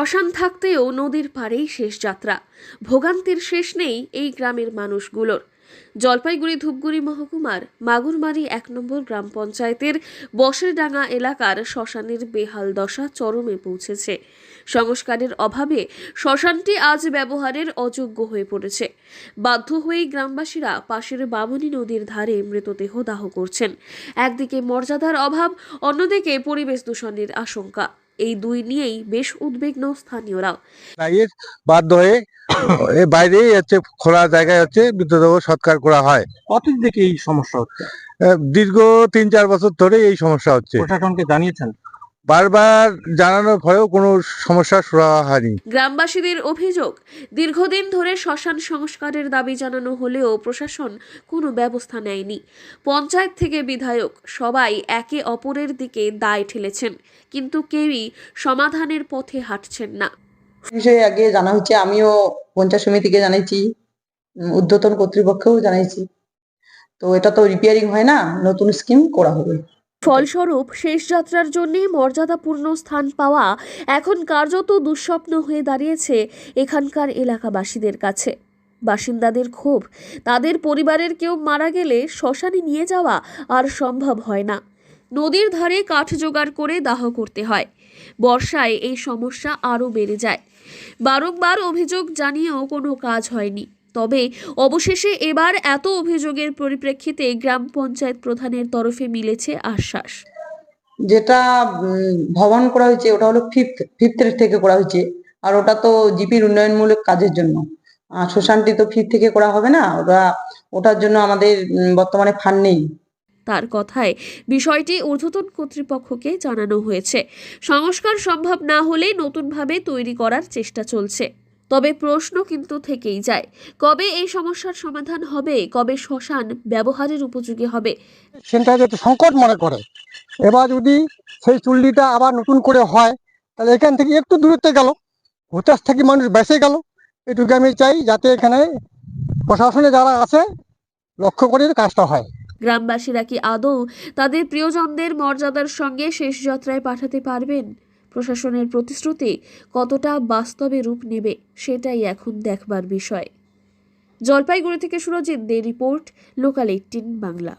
শ্মশান থাকতেও নদীর পাড়েই শেষ যাত্রা। ভোগান্তির শেষ নেই এই গ্রামের মানুষগুলোর। জলপাইগুড়ি ধূপগুড়ি মহকুমার মাগুরমারি ১ নম্বর গ্রাম পঞ্চায়েতের বসেরডাঙ্গা এলাকার শ্মশানের বেহাল দশা চরমে পৌঁছেছে। সংস্কারের অভাবে শ্মশানটি আজ ব্যবহারের অযোগ্য হয়ে পড়েছে। বাধ্য হয়েই গ্রামবাসীরা পাশের বামনী নদীর ধারে মৃতদেহ দাহ করছেন। একদিকে মর্যাদার অভাব, অন্যদিকে পরিবেশ দূষণের আশঙ্কা। এই দুই নিয়েই বেশ উদ্বিগ্ন স্থানীয়রা। বাধ্য হয়ে বাইরেই খোলা জায়গায় মৃতদেহ সৎকার করা হয়। কতদিন থেকে এই সমস্যা হচ্ছে? দীর্ঘ ৩-৪ বছর ধরে এই সমস্যা হচ্ছে। প্রশাসনকে জানিয়েছেন? বারবার জানানোর পরেও কোনো সমস্যা সুরাহা হয়নি। গ্রামবাসীদের অভিযোগ, দীর্ঘদিন ধরে শ্মশান সংস্কারের দাবি জানানো হলেও প্রশাসন কোনো ব্যবস্থা নেয়নি। পঞ্চায়েত থেকে বিধায়ক সবাই একে অপরের দিকে দায় ঠেলেছেন, কিন্তু কেউই সমাধানের পথে হাঁটছেন না। বিষয়ে আগে জানা হচ্ছে, আমিও পঞ্চায়েত সমিতিকে জানাইছি, ঊর্ধ্বতন কর্তৃপক্ষকেও জানাইছি। তো এটা তো রিপেয়ারিং হয় না, নতুন স্কিম করা হবে। ফলস্বরূপ শেষ যাত্রার জন্য মর্যাদাপূর্ণ স্থান পাওয়া এখন কার্যত দুঃস্বপ্ন হয়ে দাঁড়িয়েছে এখানকার এলাকাবাসীদের কাছে। বাসিন্দাদের ক্ষোভ, তাদের পরিবারের কেউ মারা গেলে শ্মশানে নিয়ে যাওয়া আর সম্ভব হয় না। নদীর ধারে কাঠ জোগাড় করে দাহ করতে হয়। বর্ষায় এই সমস্যা আরও বেড়ে যায়। বারংবার অভিযোগ জানিয়েও কোনো কাজ হয়নি। তবে অবশেষে এবার এত অভিযোগের পরিপ্রেক্ষিতে গ্রাম পঞ্চায়েত প্রধানের তরফে মিলেছে আশ্বাস। যেটা ভবন করা হয়েছে ওটা হলো ফিফথ থেকে করা হয়েছে, আর ওটা তো জিপির উন্নয়নমূলক কাজের জন্য। শ্মশানটি তো ফিফথ থেকে করা হবে না, ওটার জন্য আমাদের বর্তমানে ফান্ড নেই। তার কথায় বিষয়টি ঊর্ধ্বতন কর্তৃপক্ষকে জানানো হয়েছে। সংস্কার সম্ভব না হলে নতুনভাবে তৈরি করার চেষ্টা চলছে। তবে প্রশ্ন কিন্তু থেকেই যায়, কবে এই সমস্যার সমাধান হবে, কবে শ্মশান ব্যবহারের উপযোগী হবে। সেটা একটু সংকট মনে করে। এবার যদি সেই চুল্লিটা আবার নতুন করে হয়, তাহলে এখান থেকে একটু দূরত্বে গেল, হুতাশ থেকে মানুষ বেঁচে গেল। এটুকু আমি চাই, যাতে এখানে প্রশাসনে যারা আছে লক্ষ্য করে কাজটা হয়। গ্রামবাসীরা কি আদৌ তাদের প্রিয়জনদের মর্যাদার সঙ্গে শেষ যাত্রায় পাঠাতে পারবেন? প্রশাসনের প্রতিশ্রুতি কতটা বাস্তবে রূপ নেবে, সেটাই এখন দেখবার বিষয়। জলপাইগুড়ি থেকে সুরজিৎ দে রিপোর্ট, লোকাল 18 বাংলা।